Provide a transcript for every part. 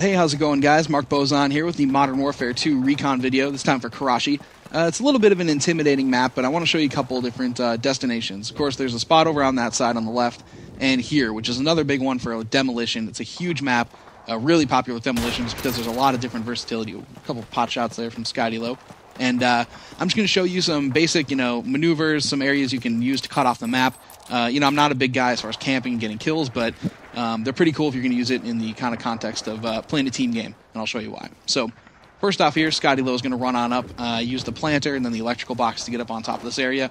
Hey, how's it going, guys? Mark Bozon here with the Modern Warfare 2 Recon video, this time for Karachi. It's a little bit of an intimidating map, but I want to show you a couple of different destinations. Of course, there's a spot over on that side on the left, and here, which is another big one for demolition. It's a huge map, really popular with demolitions because there's a lot of different versatility. A couple of pot shots there from Scotty Low. And I'm just going to show you some basic, maneuvers, some areas you can use to cut off the map. I'm not a big guy as far as camping and getting kills, but they're pretty cool if you're going to use it in the kind of context of playing a team game, and I'll show you why. So, first off here, Scotty Low is going to run on up, use the planter and then the electrical box to get up on top of this area.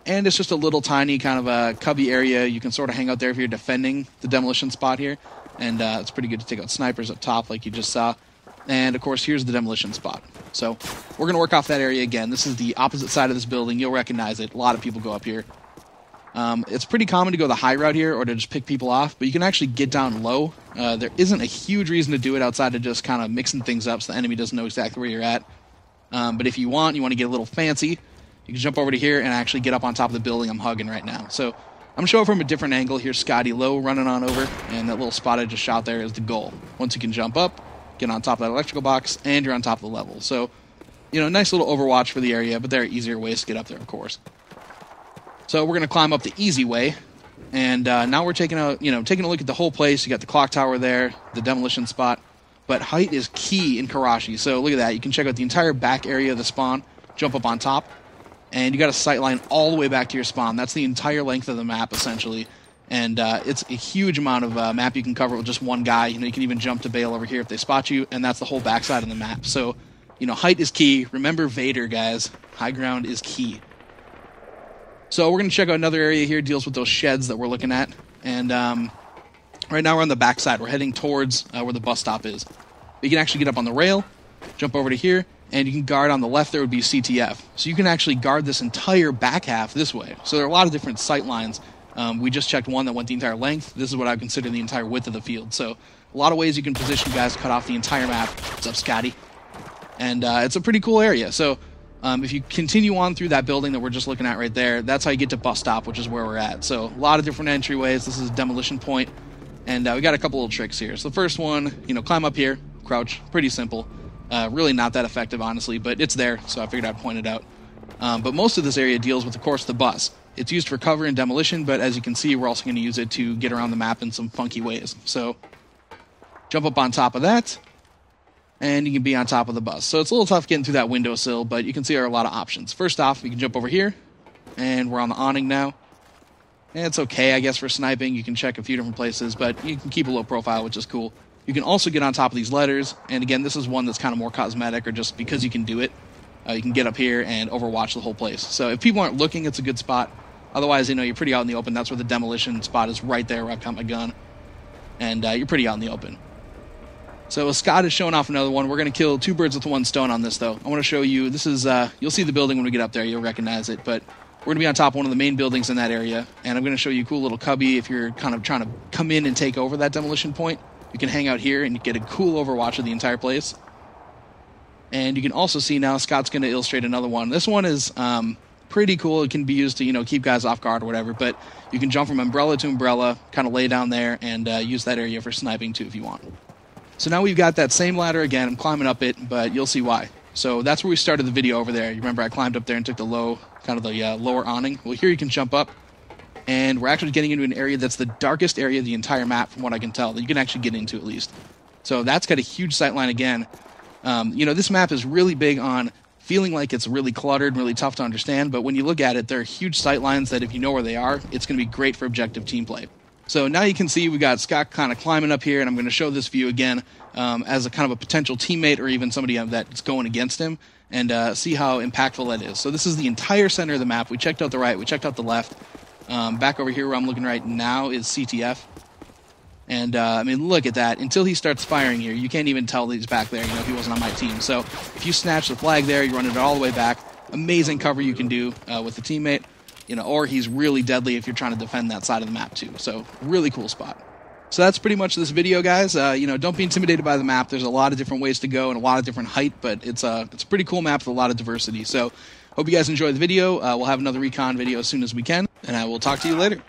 And it's just a little tiny kind of a cubby area. You can sort of hang out there if you're defending the demolition spot here. And it's pretty good to take out snipers up top like you just saw. And, of course, here's the demolition spot. So we're going to work off that area again. This is the opposite side of this building. You'll recognize it. A lot of people go up here. It's pretty common to go the high route here or to just pick people off, but you can actually get down low. There isn't a huge reason to do it outside of just kind of mixing things up so the enemy doesn't know exactly where you're at. But if you want to get a little fancy, you can jump over to here and actually get up on top of the building I'm hugging right now. So I'm going to show it from a different angle. Here's Scotty Low running on over, and that little spot I just shot there is the goal. Once you can jump up, get on top of that electrical box, and you're on top of the level. So, nice little overwatch for the area, but there are easier ways to get up there, of course. So we're going to climb up the easy way, and now we're taking a look at the whole place. You got the clock tower there, the demolition spot, but height is key in Karachi. So look at that. You can check out the entire back area of the spawn, jump up on top, and you got a sight line all the way back to your spawn. That's the entire length of the map, essentially. And it's a huge amount of map you can cover with just one guy. You can even jump to bail over here if they spot you, and that's the whole backside of the map. So, height is key. Remember Vader, guys. High ground is key. So we're going to check out another area here. Deals with those sheds that we're looking at. And right now we're on the backside. We're heading towards where the bus stop is. You can actually get up on the rail, jump over to here, and you can guard on the left. There would be CTF. So you can actually guard this entire back half this way. So there are a lot of different sight lines. We just checked one that went the entire length. This is what I would consider the entire width of the field. So a lot of ways you can position guys to cut off the entire map. What's up, Scotty? And it's a pretty cool area. So if you continue on through that building that we're just looking at right there, that's how you get to bus stop, which is where we're at. So a lot of different entryways. This is a demolition point. And we got a couple little tricks here. So the first one, climb up here, crouch. Pretty simple. Really not that effective, honestly, but it's there, so I figured I'd point it out. But most of this area deals with, of course, the bus. It's used for cover and demolition, but as you can see, we're also going to use it to get around the map in some funky ways. So, jump up on top of that, and you can be on top of the bus. So it's a little tough getting through that windowsill, but you can see there are a lot of options. First off, you can jump over here, and we're on the awning now. And it's okay, I guess, for sniping. You can check a few different places, but you can keep a low profile, which is cool. You can also get on top of these letters, and again, this is one that's kind of more cosmetic, or just because you can do it. You can get up here and overwatch the whole place. So if people aren't looking, it's a good spot. Otherwise, you're pretty out in the open. That's where the demolition spot is, right there where I've got my gun. And you're pretty out in the open. So Scott is showing off another one. We're going to kill two birds with one stone on this, though. I want to show you, this is, you'll see the building when we get up there. You'll recognize it. But we're going to be on top of one of the main buildings in that area. And I'm going to show you a cool little cubby if you're kind of trying to come in and take over that demolition point. You can hang out here and get a cool overwatch of the entire place. And you can also see now Scott's going to illustrate another one. This one is pretty cool. It can be used to, keep guys off guard or whatever. But you can jump from umbrella to umbrella, kind of lay down there, and use that area for sniping too if you want. So now we've got that same ladder again. I'm climbing up it, but you'll see why. So that's where we started the video over there. You remember I climbed up there and took the lower awning. Well, here you can jump up. And we're actually getting into an area that's the darkest area of the entire map, from what I can tell, that you can actually get into at least. So that's got a huge sight line again. This map is really big on feeling like it's really cluttered and really tough to understand, but when you look at it, there are huge sight lines that if you know where they are, it's going to be great for objective team play. So now you can see we got Scott kind of climbing up here, and I'm going to show this view again as a kind of a potential teammate or even somebody that's going against him, and see how impactful that is. So this is the entire center of the map. We checked out the right, we checked out the left. Back over here where I'm looking right now is CTF. And, look at that. Until he starts firing here, you can't even tell that he's back there, if he wasn't on my team. So if you snatch the flag there, you run it all the way back. Amazing cover you can do with a teammate, or he's really deadly if you're trying to defend that side of the map too. So really cool spot. So that's pretty much this video, guys. Don't be intimidated by the map. There's a lot of different ways to go and a lot of different height, but it's a pretty cool map with a lot of diversity. So hope you guys enjoyed the video. We'll have another Recon video as soon as we can, and I will talk to you later.